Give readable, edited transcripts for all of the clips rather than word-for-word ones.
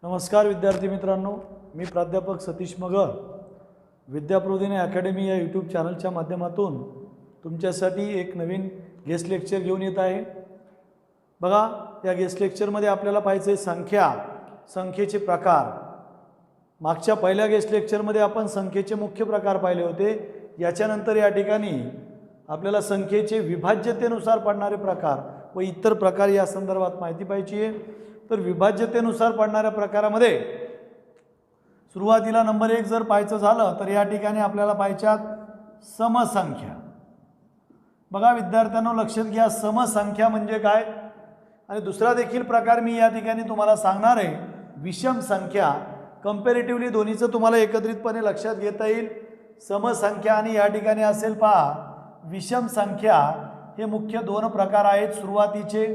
नमस्कार विद्यार्थी मित्रांनो, मी प्राध्यापक सतीश मगर विद्याप्रबोधिनी अकॅडमी या यूट्यूब चॅनलच्या माध्यमातून तुमच्यासाठी एक नवीन गेस्ट लेक्चर घेऊन येत आहे। बघा, या गेस्ट लेक्चरमध्ये आपल्याला पाहायचे संख्येचे प्रकार। मागच्या पहिल्या गेस्ट लेक्चरमध्ये आपण संख्येचे मुख्य प्रकार पाहिले होते। याच्यानंतर या ठिकाणी आपल्याला संख्येचे विभाज्यतेनुसार पडणारे प्रकार व इतर प्रकार या संदर्भात माहिती पाहिजे आहे। तर विभाज्यतेनुसार पडणाऱ्या प्रकारामध्ये सुरुवातीला नंबर 1 जर पाहायचं झालं तर या ठिकाणी आपल्याला पाहायच्यात समसंख्या। बघा विद्यार्थ्यांनो, लक्षात घ्या, समसंख्या म्हणजे काय आणि दुसरा देखील प्रकार मी या ठिकाणी तुम्हाला सांगणार आहे, विषम संख्या। कंपॅरेटिव्हली दोन्हीचं तुम्हाला एकत्रितपणे लक्षात घेता येईल। समसंख्या आणि या ठिकाणी असेल पहा विषम संख्या, हे मुख्य दोन प्रकार आहेत सुरुवातीचे।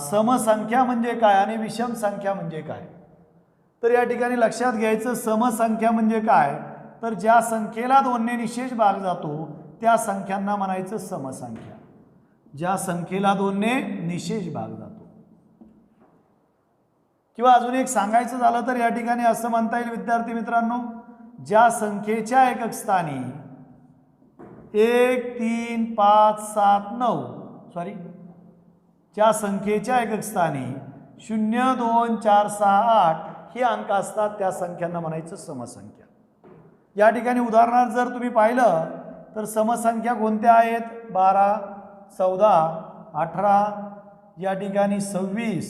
समसंख्या म्हणजे काय आणि विषम संख्या म्हणजे काय, तर या ठिकाणी लक्षात घ्यायचं, समसंख्या म्हणजे काय तर ज्या संख्येला 2 ने निशेष भाग जातो त्या संख्यांना म्हणायचं समसंख्या। ज्या संख्येला 2 ने निशेष भाग जातो, किंवा अजून एक सांगायचं झालं तर या ठिकाणी असं म्हणता येईल विद्यार्थी मित्रांनो, ज्या संख्येच्या एकक स्थानी 1 3 5 7 9 ज्या संख्येच्या एकक स्थानी 0 2 4 6 8 हे अंक असतात त्या संख्यांना म्हणायचं समसंख्या। या ठिकाणी उदाहरणार्थ जर तुम्ही पाहिलं तर समसंख्या कोणत्या आहेत, 12 14 18 या ठिकाणी 26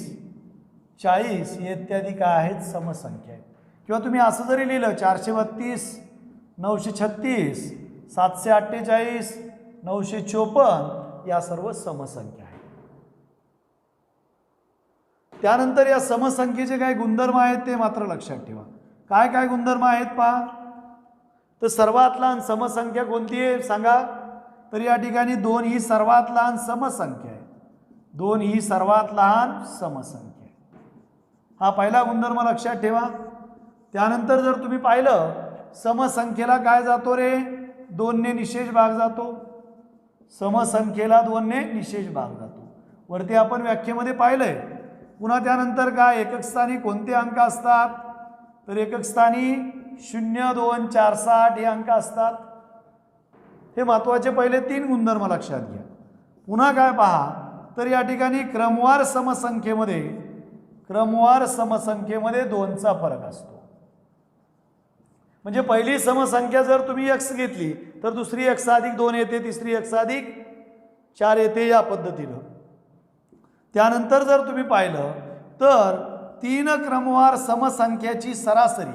40 इत्यादी काय आहेत समसंख्या आहेत। किंवा तुम्ही असं जरी लिहिलं 432 936 748 954 या सर्व समसंख्या आहेत। त्यानंतर या समसंख्येचे काय गुणधर्म आहेत ते मात्र लक्षात ठेवा। काय काय गुणधर्म आहेत पहा, तर सर्वात लहान समसंख्या कोणती आहे सांगा, तर या ठिकाणी 2 ही सर्वात लहान समसंख्या आहे। 2 ही सर्वात लहान समसंख्या आहे, हा पहिला गुणधर्म लक्षात ठेवा। त्यानंतर जर तुम्ही पाहिलं समसंख्येला काय जातो रे, 2 ने निशेष भाग जातो। समसंख्येला 2 ने निशेष भाग जातो, वरती आपण व्याख्येमध्ये पाहिलंय। पुन्हा त्यानंतर काय, एकक स्थानी कोणते अंक असतात, तर एकक स्थानी 0 2 4 6 हे अंक असतात। हे महत्त्वाचे पहिले 3 गुणधर्म लक्षात घ्या। पुन्हा काय पहा, तर या ठिकाणी क्रमवार समसंख्येमध्ये 2चा फरक असतो। म्हणजे पहिली समसंख्या जर तुम्ही x घेतली तर दुसरी x + 2 येते, तिसरी x + 4 येते, या पद्धतीनं। त्यानंतर जर तुम्ही पाहिलं तर 3 क्रमवार समसंख्याची सरासरी,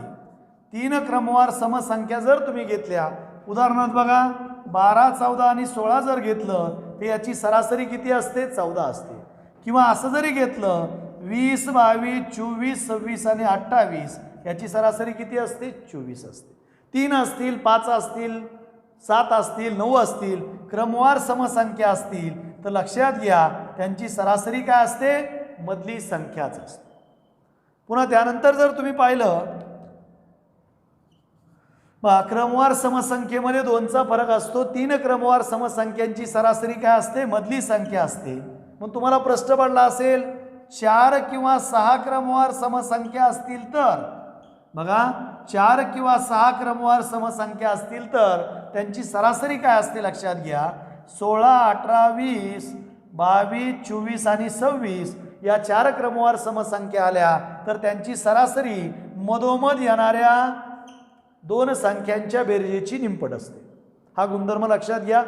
3 क्रमवार समसंख्या जर तुम्ही घेतल्या, उदाहरणार्थ बघा 12 14 आणि 16 जर घेतलं तर याची सरासरी किती असते, 14 असते। किंवा असं जरी घेतलं 20 22 24 26 आणि 28 याची सरासरी किती असते, 24 असते। 3 असतील, 5 असतील, 7 असतील, 9 असतील, क्रमवार समसंख्या असतील तर लक्षात घ्या त्यांची सरासरी काय असते, मधली संख्याच असते। पुन्हा त्यानंतर जर तुम्ही पाहिलं क्रमवार समसंख्येमध्ये 2चा फरक असतो। 3 क्रमवार समसंख्यांची सरासरी काय असते, मधली संख्या असते। मग तुम्हाला प्रश्न पडला असेल 4 किंवा 6 क्रमवार समसंख्या असतील तर, बघा 4 किंवा 6 क्रमवार समसंख्या असतील तर त्यांची सरासरी काय असते लक्षात घ्या, 16 18 20 22 24 आणि 26 या 4 क्रमवार समसंख्या आल्या तर त्यांची सरासरी मधोमध येणाऱ्या 2 संख्यांच्या बेरजेची निमपट असते। हा गुणधर्म लक्षात घ्या,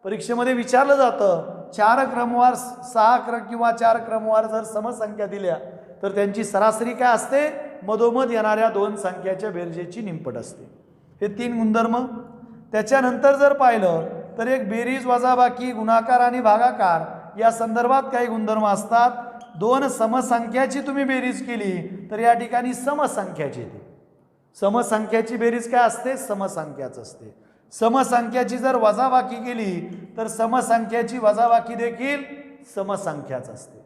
परीक्षेमध्ये विचारलं जातं 4 क्रमवार 6 किंवा 4 क्रमवार जर समसंख्या दिल्या तर त्यांची सरासरी काय असते, मधोमध येणाऱ्या 2 संख्याच्या बेरजेची निमपट असते। हे 3 गुणधर्म। त्याच्यानंतर जर पाहिलं तर एक बेरीज वजाबाकी गुणाकार आणि भागाकार या संदर्भात काही गुणधर्म असतात। 2 समसंख्याची तुम्ही बेरीज केली तर या ठिकाणी समसंख्याची येते। समसंख्याची बेरीज काय असते, समसंख्याच असते। समसंख्याची जर वजाबाकी केली तर समसंख्याची वजाबाकी देखील समसंख्याच असते।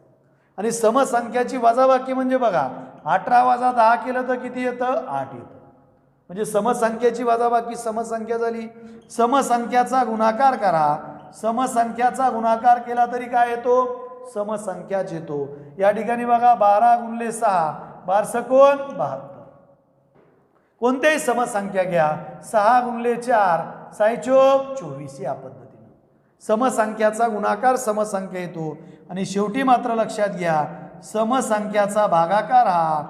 आणि समसंख्याची वजाबाकी म्हणजे बघा 18 - 10 केलं तर किती येतं, 8 येतं। म्हणजे समसंख्याची वजाबाकी समसंख्या झाली। समसंख्याचा गुणाकार करा, समसंख्याचा गुणाकार केला तरी काय येतो, समसंख्याच येतो. या ठिकाणी बघा 12 गुणिले 6 12 72. कोणत्याही समसंख्या घ्या 6 गुणिले 4 6 24 या पद्धतीने समसंख्याचा गुणाकार समसंख्या येतो. आणि शेवटी मात्र लक्षात घ्या समसंख्याचा भागाकार हा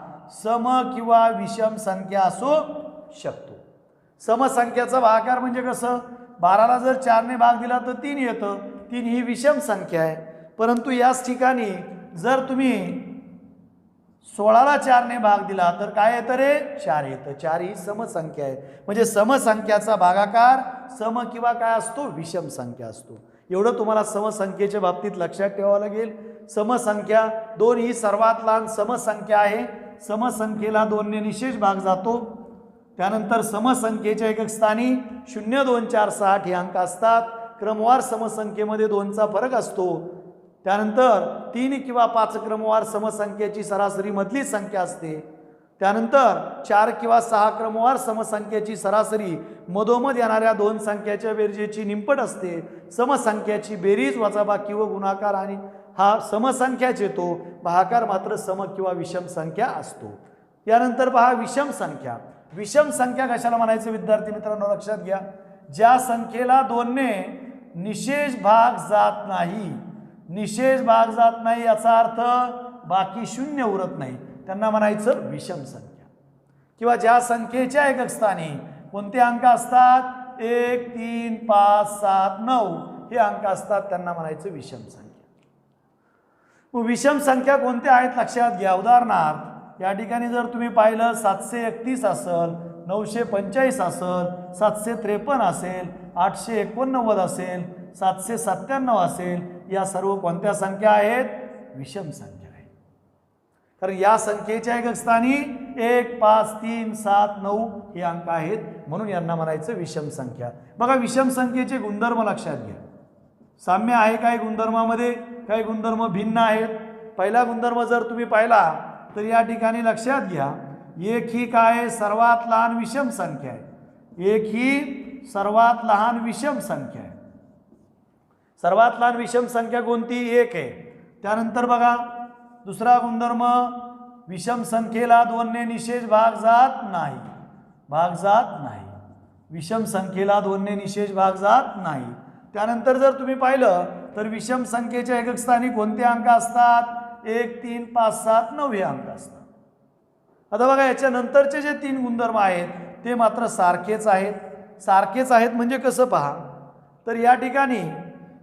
सम किंवा विषम संख्या असू शकतो. समसंख्याचा भागाकार म्हणजे कसं 12ला जर 4ने भाग दिला तर 3 येतं. 3 ही विषम संख्या आहे. परंतु याच ठिकाणी जर तुम्ही 16ला 4ने भाग दिला तर काय येतं रे 4 येतं. 4 ही समसंख्या आहे. म्हणजे समसंख्याचा भागाकार सम किंवा काय असतो विषम संख्या असतो. एवढं तुम्हाला समसंख्येच्या बाबतीत लक्षात ठेवावं लागेल. समसंख्या 2 ही सर्वात लहान समसंख्या आहे. समसंख्येला 2ने निशेष भाग जातो. त्यानंतर समसंख्येच्या एकक स्थानी 0 2 4 6 हे अंक असतात. क्रमवार समसंख्येमध्ये 2चा फरक असतो. त्यानंतर 3 किंवा 5 क्रमवार समसंख्येची सरासरी मधली संख्या असते. त्यानंतर 4 किंवा 6 क्रमवार समसंख्येची सरासरी मधोमध येणाऱ्या 2 संख्याच्या बेरजेची निमपट असते. समसंख्याची बेरीज वजाबाकी व गुणाकार आणि हा समसंख्याच येतो. भागाकार मात्र सम किंवा विषम संख्या असतो. यानंतर पहा विषम संख्या. विषम संख्या कशाला म्हणायचं विद्यार्थी मित्रांनो लक्षात घ्या. ज्या संख्येला 2ने निशेष भाग जात नाही. निशेष भाग जात नाही याचा अर्थ बाकी 0 उरत नाही त्यांना म्हणायचं विषम संख्या. किंवा ज्या संख्येच्या एकक स्थानी कोणते अंक असतात 1 3 5 7 9 हे अंक असतात त्यांना म्हणायचं विषम संख्या. मग विषम संख्या कोणत्या आहेत लक्षात घ्या. उदाहरणार्थ या ठिकाणी जर तुम्ही पाहिलं 731 असेल 945 असेल 753 असेल 889 असेल 797 असेल या सर्व कोणत्या संख्या आहेत विषम संख्या आहेत. कारण या संख्येच्या एकक स्थानी 1 5 3 7 9 हे अंक आहेत म्हणून यांना म्हणायचं विषम संख्या. बघा विषम संख्येचे गुणधर्म लक्षात घ्या. साम्य आहे काही गुणधर्मामध्ये काही गुणधर्म भिन्न आहेत. पहिला गुणधर्म जर तुम्ही पाहिला तर या ठिकाणी लक्षात घ्या 1 ही काय सर्वात लहान विषम संख्या आहे. 1 ही सर्वात लहान विषम संख्या आहे. सर्वात लहान विषम संख्या कोणती 1 आहे. त्यानंतर बघा दुसरा गुणधर्म विषम संख्येला 2ने निशेष भाग जात नाही. भाग जात नाही. विषम संख्येला 2ने निशेष भाग जात नाही. त्यानंतर जर तुम्ही पाहिलं तर विषम संख्येच्या एकक स्थानी कोणते अंक असतात 1 3 5 7 9 हे अंक असतात. आता बघा याच्या नंतरचे जे 3 गुणधर्म आहेत ते मात्र सारखेच आहेत. सारखेच आहेत म्हणजे कसं पहा तर या ठिकाणी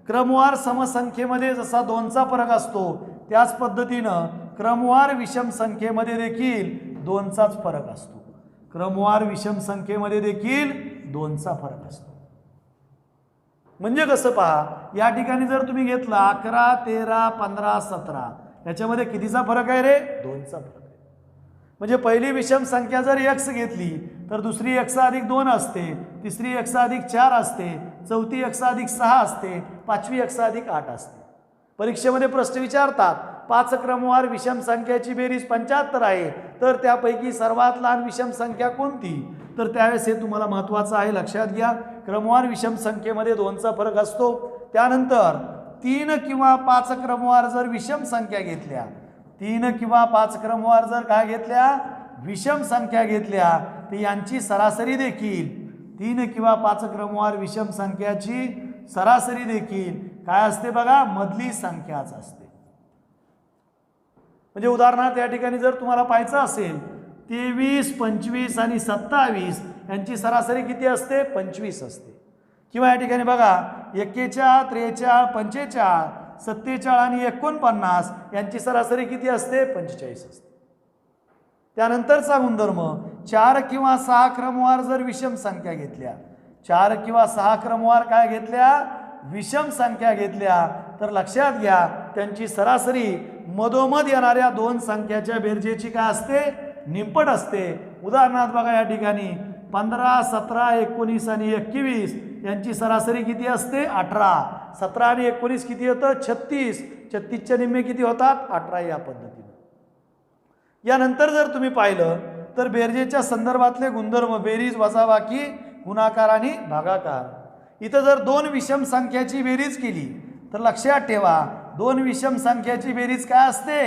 क्रमवार समसंख्येमध्ये जसा 2चा फरक असतो त्याच पद्धतीनं क्रमवार विषम संख्येमध्ये देखील 2चाच फरक असतो. क्रमवार विषम संख्येमध्ये देखील 2चा फरक असतो. म्हणजे कसं पहा या ठिकाणी जर तुम्ही घेतला 11 13 15 17 याच्यामध्ये कितीचा फरक आहे रे 2चा फरक आहे. म्हणजे पहिली विषम संख्या जर x घेतली तर दुसरी x अधिक 2 असते. तिसरी x अधिक 4 असते. चौथी x अधिक 6 असते. पाचवी x अधिक 8 असते. परीक्षेमध्ये प्रश्न विचारतात 5 क्रमवार विषम संख्येची बेरीज 75 आहे तर त्यापैकी सर्वात लहान विषम संख्या कोणती. तर त्यावेळेस हे तुम्हाला महत्त्वाचं आहे लक्षात घ्या. क्रमवार विषम संख्येमध्ये 2चा फरक असतो. त्यानंतर 3 किंवा 5 क्रमवार जर विषम संख्या घेतल्या 3 किंवा 5 क्रमवार जर काय घेतल्या विषम संख्या घेतल्या तर यांची सरासरी देखील 3 किंवा 5 क्रमवार विषम संख्याची सरासरी देखील काय असते बघा मधली संख्याच असते. म्हणजे उदाहरणार्थ या ठिकाणी जर तुम्हाला पाहायचं असेल 23 25 आणि 27 यांची सरासरी किती असते 25 असते. किंवा या ठिकाणी बघा 41 43 45 47 आणि 49 यांची सरासरी किती असते 45 असते. त्यानंतरचा गुणधर्म 4 किंवा 6 क्रमवार जर विषम संख्या घेतल्या 4 किंवा 6 क्रमवार काय घेतल्या विषम संख्या घेतल्या तर लक्षात घ्या त्यांची सरासरी मधोमध येणाऱ्या 2 संख्याच्या बेरजेची काय असते निमपट असते. उदाहरणार्थ बघा या ठिकाणी 15 17 19 आणि 21 यांची सरासरी किती असते 18. 17 आणि 19 किती होतं 36. 36च्या निम्मे किती होतात 18 या पद्धतीने. यानंतर जर तुम्ही पाहिलं तर बेरजेच्या संदर्भातले गुणधर्म बेरीज वजाबाकी गुणाकार आणि भागाकार. इथं जर 2 विषम संख्याची बेरीज केली तर लक्षात ठेवा दोन विषम संख्याची बेरीज काय असते?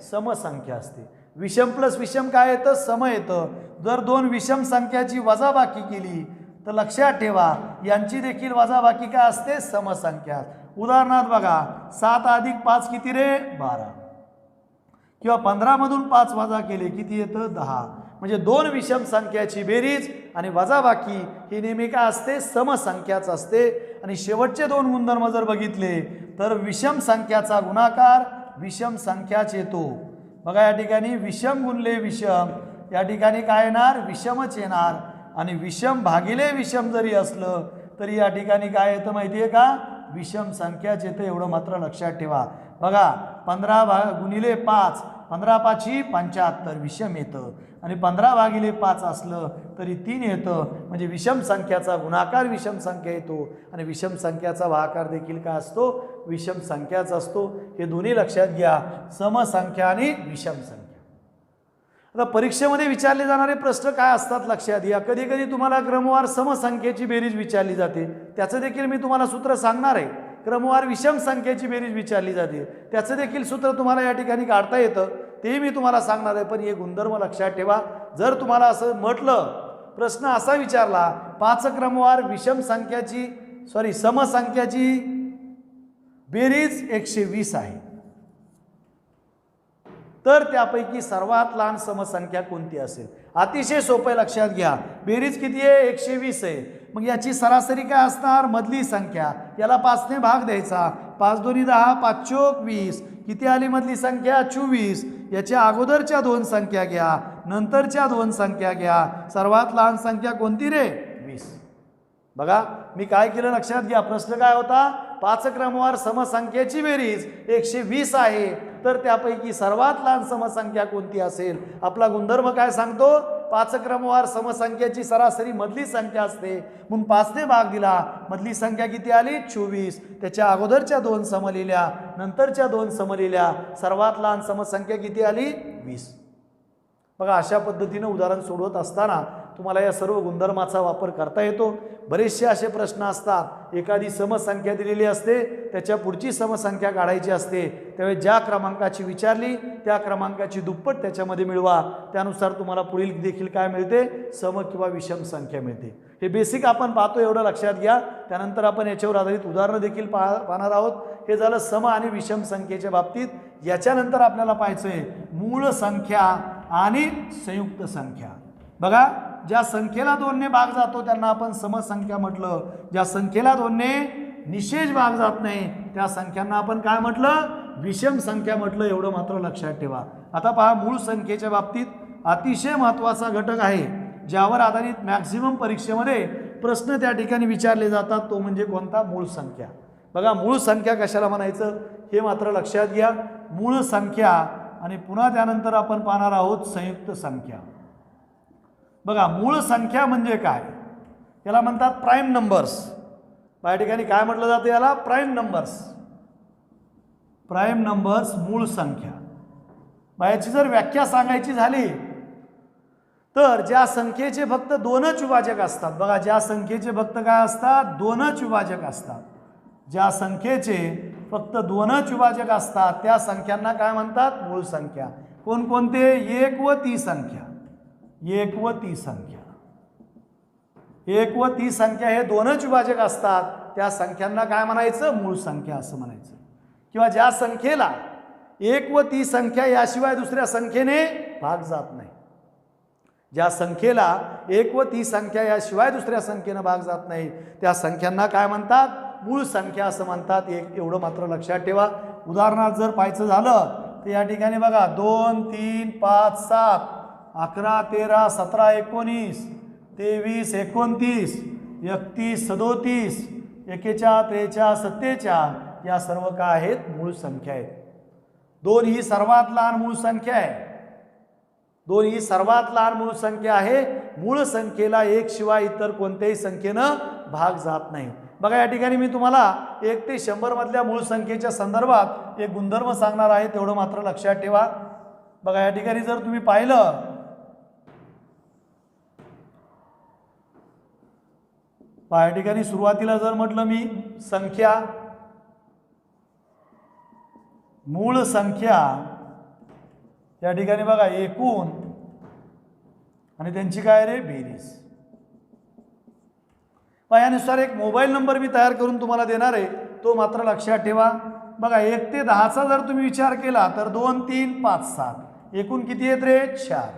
समसंख्या असते. विषम प्लस विषम काय येतं? सम येतं. जर दोन विषम संख्याची वजाबाकी केली तर लक्षात ठेवा यांची देखील वजाबाकी काय असते? समसंख्या. उदाहरणार्थ बघा 7 अधिक 5 किती रे? 12. किंवा 15 मधून 5 वजा केले किती येतं? 10. म्हणजे दोन विषम संख्याची बेरीज आणि वजाबाकी ही नेहमी काय असते? समसंख्याच असते. आणि शेवटचे दोन गुणधर्म जर बघितले तर विषम संख्याचा गुणाकार विषम संख्याच येतो. बघा या ठिकाणी विषम गुणले विषम, या ठिकाणी काय येणार? विषमच येणार. आणि विषम भागिले विषम जरी असलं तरी या ठिकाणी काय येतं माहिती आहे का? विषम संख्याच येतं. एवढं मात्र लक्षात ठेवा. बघा 15 गुणिले 5, 15 पाची 75 विषम येतं. आणि 15 भागिले 5 असलं तरी 3 येतं. म्हणजे विषम संख्याचा गुणाकार विषम संख्या येतो आणि विषम संख्याचा भागाकार देखील काय असतो? विषम संख्याच असतो. हे दोन्ही लक्षात घ्या, समसंख्या आणि विषम संख्या. आता परीक्षेमध्ये विचारले जाणारे प्रश्न काय असतात लक्षात घ्या. कधी कधी तुम्हाला क्रमवार समसंख्येची बेरीज विचारली जाते, त्याचं देखील मी तुम्हाला सूत्र सांगणार आहे. क्रमवार विषम संख्येची बेरीज विचारली जाते, त्याचं देखील सूत्र तुम्हाला या ठिकाणी काढता येतं, ते मी तुम्हाला सांगणार आहे. पण हे गुणधर्म लक्षात ठेवा. जर तुम्हाला असं म्हटलं, प्रश्न असा विचारला 5 क्रमवार विषम संख्याची समसंख्याची बेरीज 120 आहे, तर त्यापैकी सर्वात लहान समसंख्या कोणती असेल? अतिशय सोपे, लक्षात घ्या. बेरीज किती आहे? 120 आहे. मग याची सरासरी काय असणार? मधली संख्या. याला 5 ने भाग द्यायचा. 5 दोन्ही 10, 5 चोक 20. किती आली मधली संख्या? 24. याच्या अगोदरच्या दोन संख्या घ्या, नंतरच्या दोन संख्या घ्या. सर्वात लहान संख्या कोणती रे? 20. बघा मी काय केलं लक्षात घ्या. प्रश्न काय होता? 5 क्रमवार समसंख्येची बेरीज 120 आहे, तर त्यापैकी सर्वात लहान समसंख्या कोणती असेल? आपला गुणधर्म काय सांगतो? 5 क्रमवार समसंख्येची सरासरी मधली संख्या असते, म्हणून 5 ने भाग दिला. मधली संख्या किती आली? 24. त्याच्या अगोदरच्या दोन सम लिहिल्या, नंतरच्या दोन सम लिहिल्या. सर्वात लहान समसंख्या किती आली? 20. बघा अशा पद्धतीने उदाहरण सोडवत असताना तुम्हाला या सर्व गुणधर्माचा वापर करता येतो. बरेचसे असे प्रश्न असतात, एखादी समसंख्या दिलेली असते, त्याच्या पुढची समसंख्या काढायची असते, त्यावेळी ज्या क्रमांकाची विचारली त्या क्रमांकाची दुप्पट त्याच्यामध्ये मिळवा. त्यानुसार तुम्हाला पुढील देखील काय मिळते? सम किंवा विषम संख्या मिळते. हे बेसिक आपण पाहतो, एवढं लक्षात घ्या. त्यानंतर आपण याच्यावर आधारित उदाहरणं देखील पाहणार आहोत. हे झालं सम आणि विषम संख्येच्या बाबतीत. याच्यानंतर आपल्याला पाहायचं आहे मूळ संख्या आणि संयुक्त संख्या. बघा ज्या संख्येला 2 ने भाग जातो त्यांना आपण समसंख्या म्हटलं. ज्या संख्येला 2 ने निशेष भाग जात नाही त्या संख्यांना आपण काय म्हटलं? विषम संख्या म्हटलं. एवढं मात्र लक्षात ठेवा. आता पहा, मूळ संख्येच्या बाबतीत अतिशय महत्त्वाचा घटक आहे ज्यावर आधारित मॅक्झिमम परीक्षेमध्ये प्रश्न त्या ठिकाणी विचारले जातात, तो म्हणजे कोणता? मूळ संख्या. बघा मूळ संख्या कशाला म्हणायचं हे मात्र लक्षात घ्या. मूळ संख्या आणि पुन्हा त्यानंतर आपण पाहणार आहोत संयुक्त संख्या. बघा मूळ संख्या म्हणजे काय? याला म्हणतात प्राईम नंबर्स. या ठिकाणी काय म्हटलं जातं याला? Prime numbers. प्राईम नंबर्स मूळ संख्या. याची जर व्याख्या सांगायची झाली तर ज्या संख्येचे फक्त 2च विभाजक असतात. बघा ज्या संख्येचे फक्त काय असतात? 2च विभाजक असतात. ज्या संख्येचे फक्त 2च विभाजक असतात त्या संख्यांना काय म्हणतात? मूळ संख्या. कोणकोणते? 1 व ती संख्या. 1 व ती संख्या. 1 व ती संख्या हे 2च विभाजक असतात त्या संख्यांना काय म्हणायचं? मूळ संख्या असं म्हणायचं. किंवा ज्या संख्येला 1 व ती संख्या याशिवाय दुसऱ्या संख्येने भाग जात नाही. ज्या संख्येला 1 व ती संख्या याशिवाय दुसऱ्या संख्येनं भाग जात नाही त्या संख्यांना काय म्हणतात? मूळ संख्या असं म्हणतात. एवढं मात्र लक्षात ठेवा. उदाहरणार्थ जर पाहायचं झालं तर या ठिकाणी बघा 2, 3, 5, 7, 11, 13, 17, 19, 23, 29, 31, 37, 41, 43, 47 या सर्व काय आहेत? मूळ संख्या आहेत. 2 ही सर्वात लहान मूळ संख्या आहे. 2 ही सर्वात लहान मूळ संख्या आहे. मूळ संख्येला 1 शिवाय इतर कोणत्याही संख्येनं भाग जात नाही. बघा या ठिकाणी मी तुम्हाला 1 ते 100 मधल्या मूळ संख्येच्या संदर्भात एक गुणधर्म सांगणार आहे, तेवढं मात्र लक्षात ठेवा. बघा या ठिकाणी जर तुम्ही पाहिलं या ठिकाणी सुरुवातीला जर म्हटलं मी संख्या मूळ संख्या या ठिकाणी बघा एकूण आणि त्यांची काय रे बेरीज. यानुसार एक मोबाईल नंबर मी तयार करून तुम्हाला देणार आहे, तो मात्र लक्षात ठेवा. बघा 1 ते 10चा जर तुम्ही विचार केला तर 2 3 5 7 एकूण किती आहेत रे 4.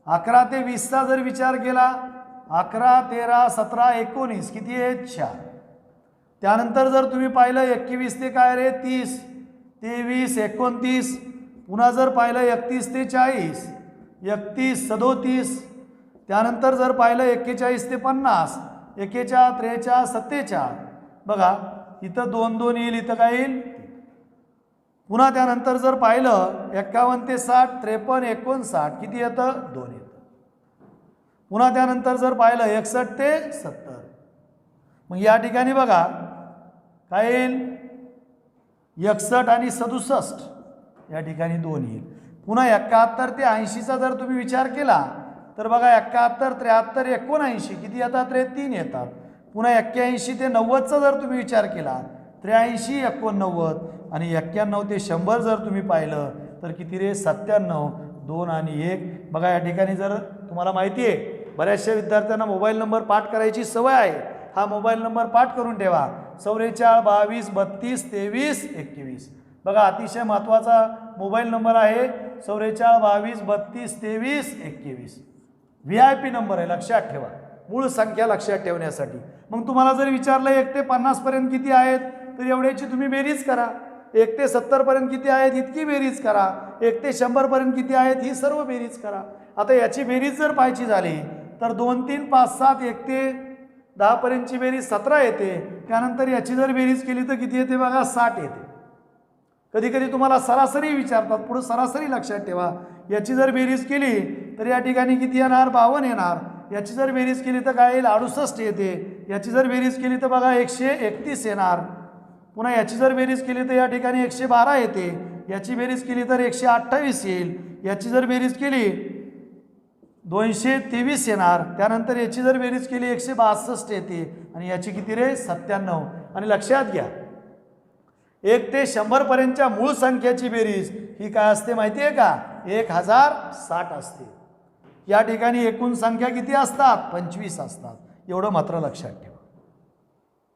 11 ते 20चा जर विचार केला 11 13 17 19 किती आहेत 4. त्यानंतर जर तुम्ही पाहिलं 21 ते काय रे 30 23 29 पुन्हा जर पाहिलं 31 ते 40 31 37 त्यानंतर जर पाहिलं 41 ते 50 41 43 47 बघा इथं 2 2 येईल, इथं काय येईल. पुन्हा त्यानंतर जर पाहिलं 51 ते 60 53 59 किती येतं 2 येतं. पुन्हा त्यानंतर जर पाहिलं 61 ते 70 मग या ठिकाणी बघा काय येईल 61 आणि 67 या ठिकाणी 2 येईल. पुन्हा 71 ते 80चा जर तुम्ही विचार केला तर बघा 71 73 79 किती येतात रे 3 येतात. पुन्हा 81 ते 90चा जर तुम्ही विचार केला 83 89 आणि 91 ते 100 जर तुम्ही पाहिलं तर किती रे 97 2 आणि 1. बघा या ठिकाणी जर तुम्हाला माहिती आहे बऱ्याचशा विद्यार्थ्यांना मोबाईल नंबर पाठ करायची सवय आहे, हा मोबाईल नंबर पाठ करून ठेवा 44 22 32 23 21. बघा अतिशय महत्त्वाचा मोबाईल नंबर आहे 44 22 32 23 21. VIP नंबर आहे, लक्षात ठेवा, मूळ संख्या लक्षात ठेवण्यासाठी. मग तुम्हाला जर विचारलं 1 ते 50 पर्यंत किती आहेत तर एवढ्याची तुम्ही बेरीज करा. 1 ते 70 पर्यंत किती आहेत इतकी बेरीज करा. 1 ते 100 पर्यंत किती आहेत ही सर्व बेरीज करा. आता याची बेरीज जर पाहायची झाली तर 2 3 5 7 1 ते 10 पर्यंतची बेरीज 17 येते. त्यानंतर याची जर बेरीज केली तर किती येते बघा 60 येते. कधी कधी तुम्हाला सरासरी विचारतात, पुढे सरासरी लक्षात ठेवा. याची जर बेरीज केली तर या ठिकाणी किती येणार 52 येणार. याची जर बेरीज केली तर काय येईल 68 येते. याची जर बेरीज केली तर बघा 131 येणार. पुन्हा याची जर बेरीज केली तर या ठिकाणी 112 येते. याची बेरीज केली तर 128 येईल. याची जर बेरीज केली 223 येणार. त्यानंतर याची जर बेरीज केली 162 येते आणि याची किती रे 97. आणि लक्षात घ्या 1 ते 100 पर्यंतच्या मूळ संख्येची बेरीज ही काय असते माहिती आहे का 1060 असते. या ठिकाणी एकूण संख्या किती असतात 25 असतात. एवढं मात्र लक्षात ठेवा.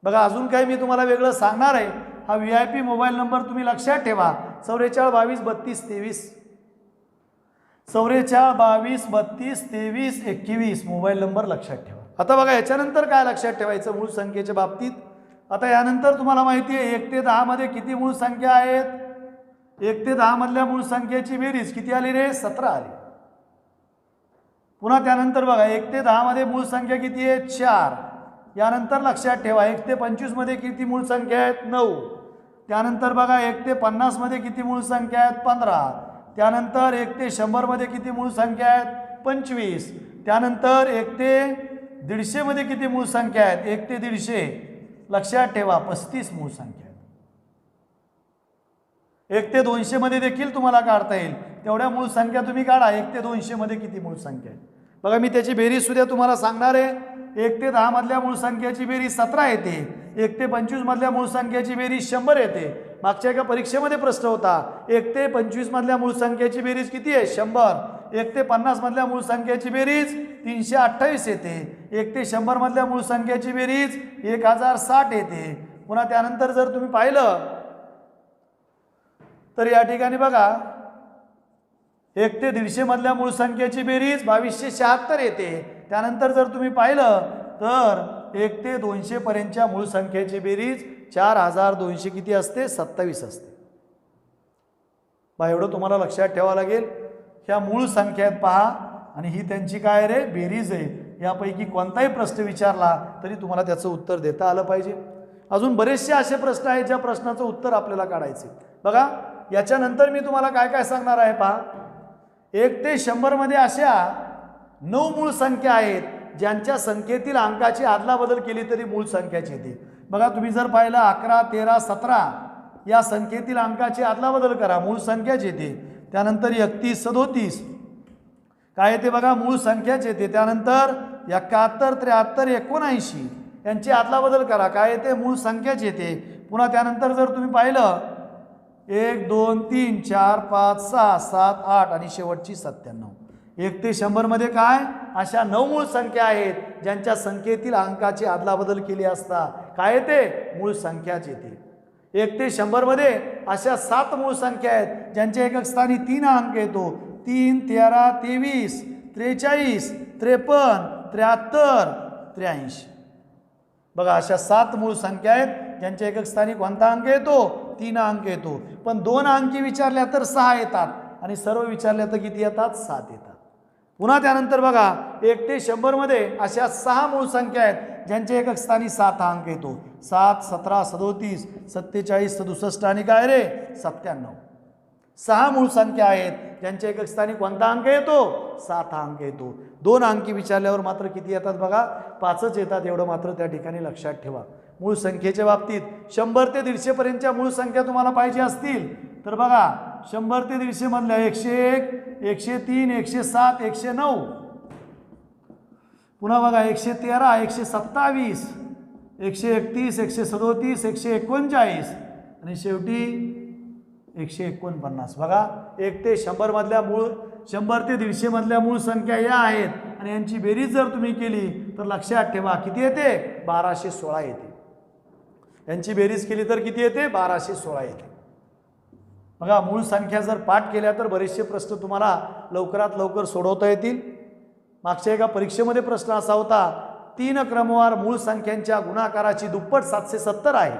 बघा अजून काही मी तुम्हाला वेगळं सांगणार आहे. हा VIP मोबाईल नंबर तुम्ही लक्षात ठेवा 44 22 32 23 44 22 32 21 मोबाईल नंबर लक्षात ठेवा. आता बघा याच्यानंतर काय लक्षात ठेवायचं मूळ संख्येच्या बाबतीत. आता यानंतर तुम्हाला माहिती आहे 1 ते 10 मध्ये किती मूळ संख्या आहेत. 1 ते 10 मधल्या मूळ संख्येची बेरीज किती आली रे 17 आली. पुन्हा त्यानंतर बघा 1 ते 10 मध्ये मूळ संख्या किती आहे 4. यानंतर लक्षात ठेवा 1 ते 25 मध्ये किती मूळ संख्या आहेत 9. त्यानंतर बघा 1 ते 50 मध्ये किती मूळ संख्या आहेत 15. त्यानंतर 1 ते 100 मध्ये किती मूळ संख्या आहेत 25. त्यानंतर 1 ते 150 मध्ये किती मूळ संख्या आहेत 1 ते 150 लक्षात ठेवा 35 मूळ संख्या आहेत. 1 ते 200 मध्ये देखील तुम्हाला काढता येईल. तेवढ्या मूळ संख्या तुम्ही काढा 1 ते 200 मध्ये किती मूळ संख्या आहेत. बघा मी त्याची बेरीज सुद्धा तुम्हाला सांगणार आहे. 1 ते 10 मधल्या मूळ संख्येची बेरीज 17 येते. 1 ते 25 मधल्या मूळ संख्येची बेरीज 100 येते. मागच्या एका परीक्षेमध्ये प्रश्न होता 1 ते 25 मधल्या मूळ संख्येची बेरीज किती आहे 100. 1 ते 50 मधल्या मूळ संख्येची बेरीज 328 येते. 1 ते 100 मधल्या मूळ संख्येची बेरीज 1060 येते. पुन्हा त्यानंतर जर तुम्ही पाहिलं तर या ठिकाणी बघा 1 ते 150 मधल्या मूळ संख्येची बेरीज 2276 येते. त्यानंतर जर तुम्ही पाहिलं तर 1 ते 200 पर्यंतच्या मूळ संख्येची बेरीज 4200 किती असते 27 असते. बा एवढं तुम्हाला लक्षात ठेवावं लागेल. ह्या मूळ संख्या आहेत पहा आणि ही त्यांची काय रे बेरीज आहे. यापैकी कोणताही प्रश्न विचारला तरी तुम्हाला त्याचं उत्तर देता आलं पाहिजे. अजून बरेचसे असे प्रश्न आहेत ज्या प्रश्नाचं उत्तर आपल्याला काढायचे. बघा याच्यानंतर मी तुम्हाला काय काय सांगणार आहे पहा. 1 ते 100 मध्ये अशा 9 मूळ संख्या आहेत ज्यांच्या संख्येतील अंकाची आदलाबदल केली तरी मूळ संख्याच येते. बघा तुम्ही जर पाहिलं 11 13 17 या संख्येतील अंकाची आदलाबदल करा मूळ संख्याच येते. त्यानंतर 31 37 काय येते बघा मूळ संख्याच येते. त्यानंतर 71 73 79 यांची आदलाबदल करा काय येते मूळ संख्याच येते. पुन्हा त्यानंतर जर तुम्ही पाहिलं 1 2 3 4 5 6 7 8 आणि शेवटची 97. 1 ते 100 मध्ये काय अशा 9 मूळ संख्या आहेत ज्यांच्या संख्येतील अंकाची अदलाबदल केली असता काय येते मूळ संख्याच येते. 1 ते 100 मध्ये अशा 7 मूळ संख्या आहेत ज्यांच्या एकक स्थानी 3 अंक येतो. 3 13 23 43 53 73 83. बघा अशा 7 मूळ संख्या आहेत ज्यांच्या एकक स्थानी कोणता अंक येतो 3 अंक येतो. पण 2 अंकी विचारल्या तर 6 येतात आणि सर्व विचारल्या तर किती येतात 7 येतात. पुन्हा त्यानंतर बघा 1 ते 100 मध्ये अशा 6 मूळ संख्या आहेत ज्यांच्या एकक स्थानी 7 अंक येतो. 7 17 37 47 67 आणि काय रे 97. 6 मूळ संख्या आहेत ज्यांच्या एकक स्थानी कोणता अंक येतो 7 अंक येतो. 2 अंकी विचारल्यावर मात्र किती येतात बघा 5च येतात. एवढं मात्र त्या ठिकाणी लक्षात ठेवा. मूळ संख्येच्या बाबतीत 100 ते 150 पर्यंतच्या मूळ संख्या तुम्हाला पाहिजे असतील तर बघा 100 ते 150 मधल्या 101 103 107 109. पुन्हा बघा 113 127 131 137 139 आणि शेवटी 149. बघा 1 ते 100 मधल्या मूळ 100 ते 150 मधल्या मूळ संख्या या आहेत आणि यांची बेरीज जर तुम्ही केली तर लक्षात ठेवा किती येते 1216 येते. यांची बेरीज केली तर किती येते 1216 येते. बघा मूळ संख्या जर पाठ केल्या तर बरेचसे प्रश्न तुम्हाला लवकरात लवकर सोडवता येतील. मागच्या एका परीक्षेमध्ये प्रश्न असा होता 3 क्रमवार मूळ संख्यांच्या गुणाकाराची दुप्पट 770 आहे.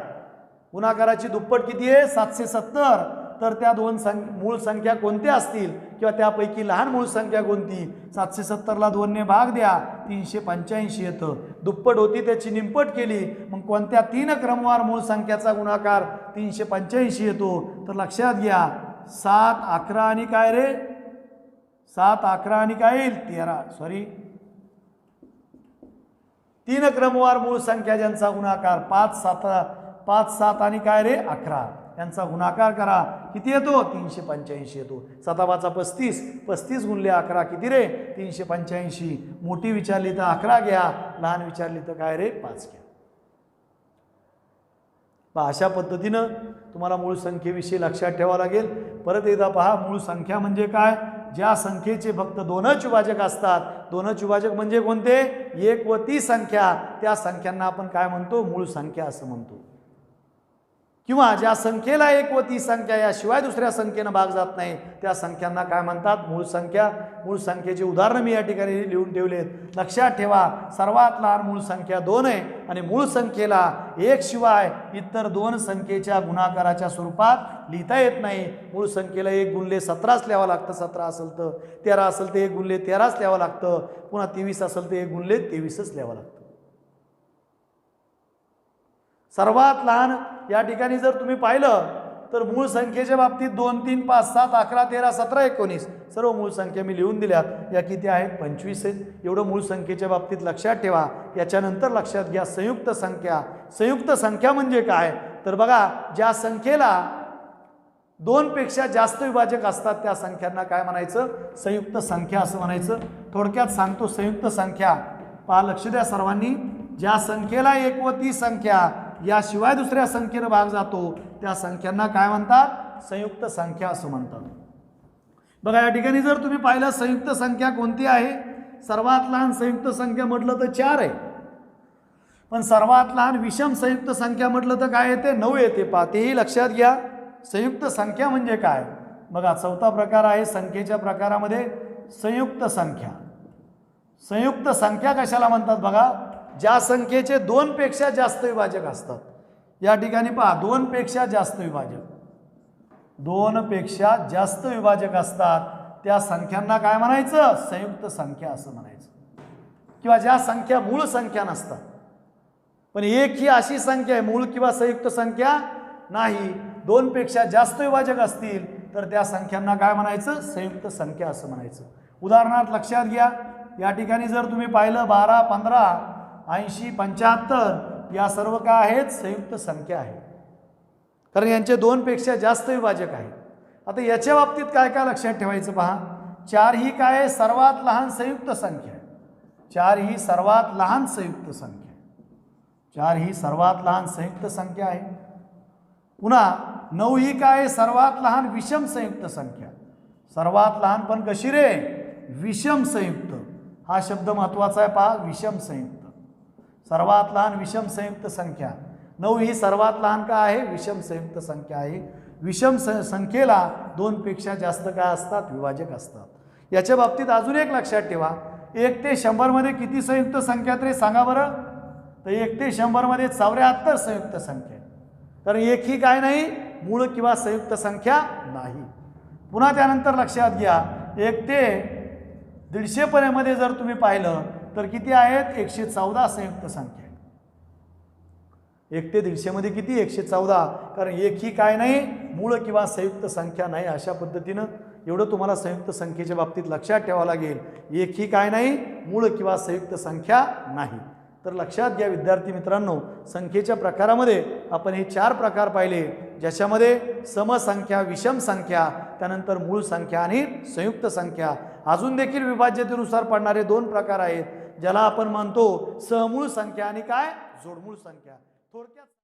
गुणाकाराची दुप्पट किती आहे 770. तर त्या 2 मूळ संख्या कोणत्या असतील किंवा त्यापैकी लहान मूळ संख्या कोणती. 770 ला 2 ने भाग द्या 385 येतं. दुप्पट होती त्याची निमपट केली मग कोणत्या 3 क्रमवार मूळ संख्याचा गुणाकार 385 येतो. तर लक्षात घ्या 7 11 आणि काय रे 7 11 आणि काय येईल 3 क्रमवार मूळ संख्या ज्यांचा गुणाकार 5 7 आणि काय रे 11 यांचा गुणाकार करा किती येतो 385 येतो. 7 35 35 गुणले 11 किती रे 385. मोठी विचारली तर 11 घ्या लहान विचारली तर काय रे 5 घ्या. अशा पद्धतीनं तुम्हाला मूळ संख्येविषयी लक्षात ठेवावं लागेल. परत एकदा पहा मूळ संख्या म्हणजे काय ज्या संख्येचे फक्त 2च विभाजक असतात. 2च विभाजक म्हणजे कोणते 1 व ती संख्या त्या संख्यांना आपण काय म्हणतो मूळ संख्या असं म्हणतो. किंवा ज्या संख्येला 1 व ती संख्या याशिवाय दुसऱ्या संख्येनं भाग जात नाही त्या संख्यांना काय म्हणतात मूळ संख्या. मूळ संख्येचे उदाहरण मी या ठिकाणी लिहून ठेवलेत. लक्षात ठेवा सर्वात लहान मूळ संख्या 2 आहे आणि मूळ संख्येला 1 शिवाय इतर 2 संख्येच्या गुणाकाराच्या स्वरूपात लिहिता येत नाही. मूळ संख्येला 1 गुणले 17च लिहावं लागतं. 17 असेल तर 13 असेल तर 1 गुणले 13च लिहावं लागतं. पुन्हा 23 असेल तर 1 गुणले 23च लिहावं लागतं. सर्वात लहान या ठिकाणी जर तुम्ही पाहिलं तर मूळ संख्येच्या बाबतीत 2 3 5 7 11 13 17 19 सर्व मूळ संख्या मी लिहून दिल्यात. या किती आहेत 25 आहेत. एवढं मूळ संख्येच्या बाबतीत लक्षात ठेवा. याच्यानंतर लक्षात घ्या संयुक्त संख्या. संयुक्त संख्या म्हणजे काय तर बघा ज्या संख्येला 2 पेक्षा जास्त विभाजक असतात त्या संख्यांना काय म्हणायचं संयुक्त संख्या असं म्हणायचं. थोडक्यात सांगतो संयुक्त संख्या पहा लक्ष द्या सर्वांनी. ज्या संख्येला 1 व ती संख्या याशिवाय दुसऱ्या संख्येनं भाग जातो त्या संख्यांना काय म्हणतात संयुक्त संख्या असं म्हणतात. बघा या ठिकाणी जर तुम्ही पाहिलं संयुक्त संख्या कोणती आहे सर्वात लहान संयुक्त संख्या म्हटलं तर 4 आहे. पण सर्वात लहान विषम संयुक्त संख्या म्हटलं तर काय येते 9 येते. पहा तेही लक्षात घ्या. संयुक्त संख्या म्हणजे काय बघा 4था प्रकार आहे संख्येच्या प्रकारामध्ये संयुक्त संख्या. संयुक्त संख्या कशाला म्हणतात बघा ज्या संख्येचे 2 पेक्षा जास्त विभाजक असतात. या ठिकाणी पहा 2 पेक्षा जास्त विभाजक 2 पेक्षा जास्त विभाजक असतात त्या संख्यांना काय म्हणायचं संयुक्त संख्या असं म्हणायचं. किंवा ज्या संख्या मूळ संख्या नसतात पण 1 ही अशी संख्या आहे मूळ किंवा संयुक्त संख्या नाही. 2 पेक्षा जास्त विभाजक असतील तर त्या संख्यांना काय म्हणायचं संयुक्त संख्या असं म्हणायचं. उदाहरणार्थ लक्षात घ्या या ठिकाणी जर तुम्ही पाहिलं 12 15 80 75 या सर्व काय आहेत संयुक्त संख्या आहेत कारण यांचे 2 पेक्षा जास्त विभाजक आहेत. आता याच्या बाबतीत काय काय लक्षात ठेवायचं पहा 4 ही काय आहे सर्वात लहान संयुक्त संख्या आहे. 4 ही सर्वात लहान संयुक्त संख्या 4 ही सर्वात लहान संयुक्त संख्या आहे. पुन्हा 9 ही काय सर्वात लहान विषम संयुक्त संख्या. सर्वात लहान पण कशी रे? विषम संयुक्त. हा शब्द महत्त्वाचा आहे पहा, विषम संयुक्त. सर्वात लहान विषम संयुक्त संख्या. 9 ही सर्वात लहान काय आहे? विषम संयुक्त संख्या आहे. विषम संख्येला 2 पेक्षा जास्त काय असतात? विभाजक असतात. याच्या बाबतीत अजून एक लक्षात ठेवा, 1 ते 100 मध्ये किती संयुक्त संख्या रे सांगा बरं? तर 1 ते 100 मध्ये 74 संयुक्त संख्या. तर एक ही काय नाही? मूळ किंवा संयुक्त संख्या नाही. पुन्हा त्यानंतर लक्षात घ्या, 1 ते 150 पर्यंत जर तुम्ही पाहिलं तर किती आहेत? 114 संयुक्त संख्या. 1 ते 150 मध्ये किती? 114. कारण एक ही काय नाही? मूळ किंवा संयुक्त संख्या नाही. अशा पद्धतीनं एवढं तुम्हाला संयुक्त संख्येच्या बाबतीत लक्षात ठेवावं लागेल. एक ही काय नाही? मूळ किंवा संयुक्त संख्या नाही. तर लक्षात घ्या विद्यार्थी मित्रांनो, संख्येच्या प्रकारामध्ये आपण हे 4 प्रकार पाहिले, ज्याच्यामध्ये समसंख्या, विषम संख्या, त्यानंतर मूळ संख्या आणि संयुक्त संख्या. अजून देखील विभाज्यतेनुसार पडणारे 2 प्रकार आहेत, ज्याला आपण म्हणतो सहमूळ संख्या आणि काय? जोडमूळ संख्या. थोडक्यात